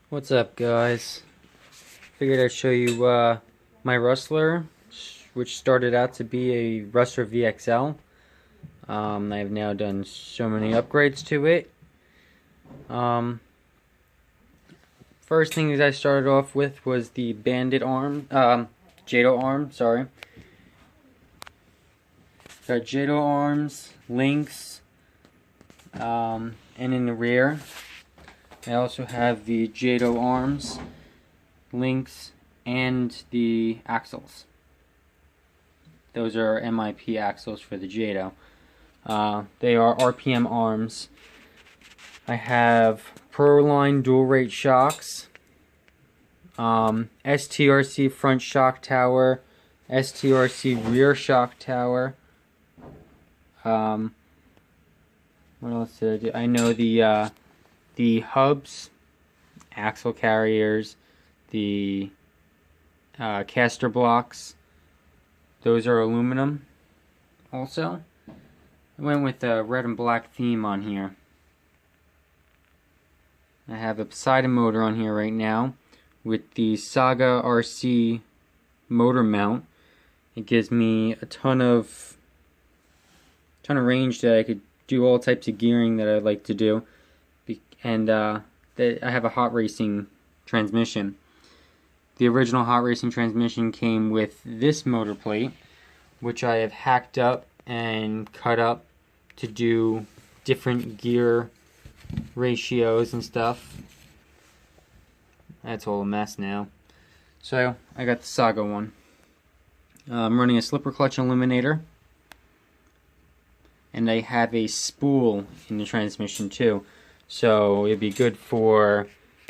What's up, guys? Figured I'd show you my rustler, which started out to be a Rustler VXL. I've now done so many upgrades to it. First thing that I started off with was the Bandit arm, Jado arm, sorry. Got Jado arms, links, and in the rear, I also have the Jado arms, links, and the axles. Those are MIP axles for the Jado. They are RPM arms. I have Proline dual rate shocks, STRC front shock tower, STRC rear shock tower. What else did I do? I know the hubs, axle carriers, the caster blocks, those are aluminum also. I went with a red and black theme on here. I have a Poseidon motor on here right now with the Saga RC motor mount. It gives me a ton of range that I could do all types of gearing that I like to do. And I have a hot racing transmission. The original hot racing transmission came with this motor plate, which I have hacked up and cut up to do different gear ratios and stuff. That's all a mess now. So I got the Saga one. I'm running a slipper clutch eliminator, and I have a spool in the transmission too. So it'd be good for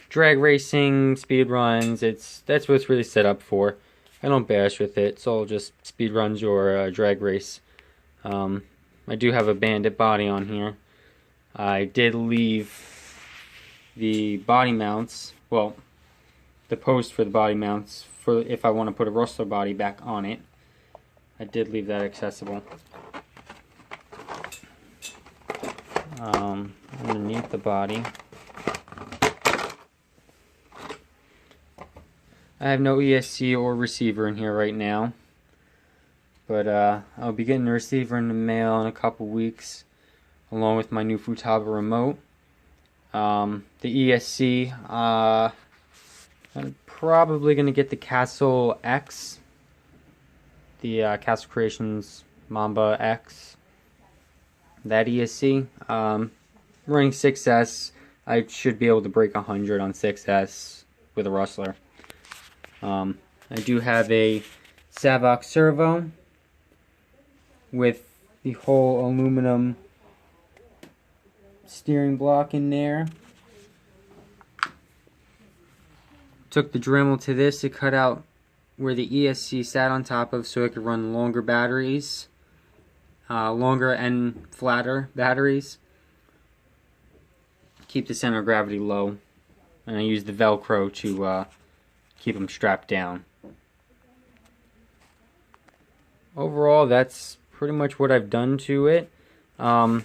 drag racing, speed runs. That's what it's really set up for. I don't bash with it. It's all just speed runs or drag race. I do have a Bandit body on here. I did leave the body mounts, well, the post for the body mounts, for if I want to put a rustler body back on it. I did leave that accessible. Underneath the body, I have no ESC or receiver in here right now, but I'll be getting the receiver in the mail in a couple weeks, along with my new Futaba remote. The ESC, I'm probably going to get the Castle X, the Castle Creations Mamba X, that ESC. Running 6S, I should be able to break 100 on 6S with a rustler. I do have a Savox servo with the whole aluminum steering block in there. Took the Dremel to this to cut out where the ESC sat on top of, so it could run longer batteries, longer and flatter batteries. Keep the center of gravity low, and I use the Velcro to keep them strapped down. Overall, that's pretty much what I've done to it. I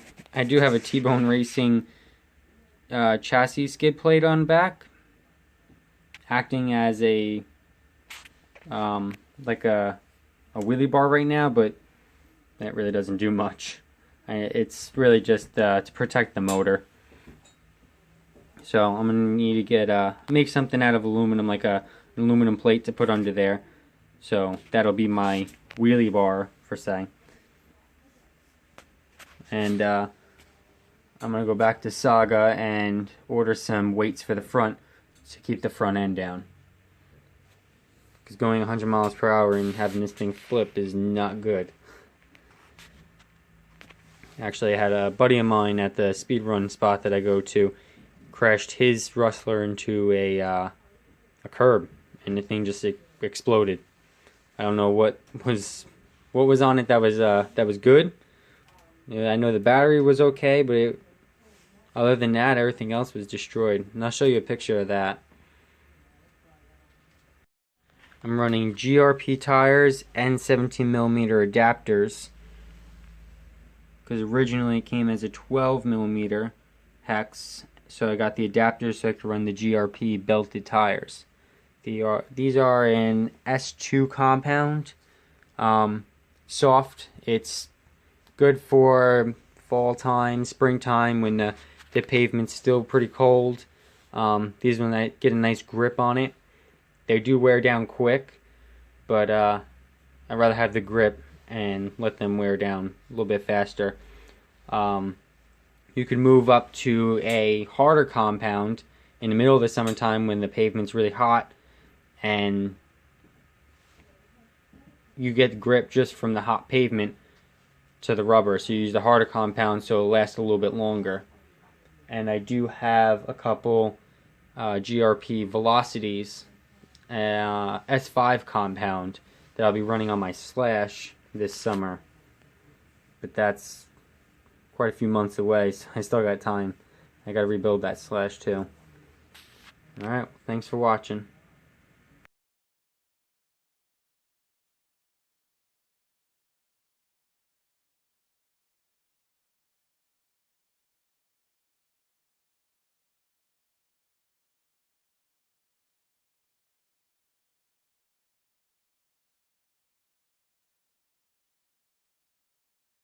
do have a T-Bone Racing chassis skid plate on back, acting as a like a wheelie bar right now, but that really doesn't do much. It's really just to protect the motor. So I'm gonna need to get make something out of aluminum, like an aluminum plate to put under there. So that'll be my wheelie bar for say. And I'm gonna go back to Saga and order some weights for the front to keep the front end down. Because going 100 miles per hour and having this thing flip is not good. Actually, I had a buddy of mine at the speed run spot that I go to crashed his rustler into a curb, and the thing just exploded. I don't know what was on it that was good. Yeah, I know the battery was okay, but other than that, everything else was destroyed. And I'll show you a picture of that. I'm running GRP tires and 17mm adapters, because originally it came as a 12mm hex so I got the adapters so I can run the GRP belted tires. These are an S2 compound, soft. It's good for fall time, springtime when the pavement's still pretty cold. These when I get a nice grip on it. They do wear down quick, but I'd rather have the grip and let them wear down a little bit faster. You can move up to a harder compound in the middle of the summertime when the pavement's really hot and you get grip just from the hot pavement to the rubber. So you use the harder compound so it'll last a little bit longer. And I do have a couple GRP velocities, S5 compound that I'll be running on my Slash this summer. But that's quite a few months away, so I still got time. I gotta rebuild that Slash too. Alright, thanks for watching.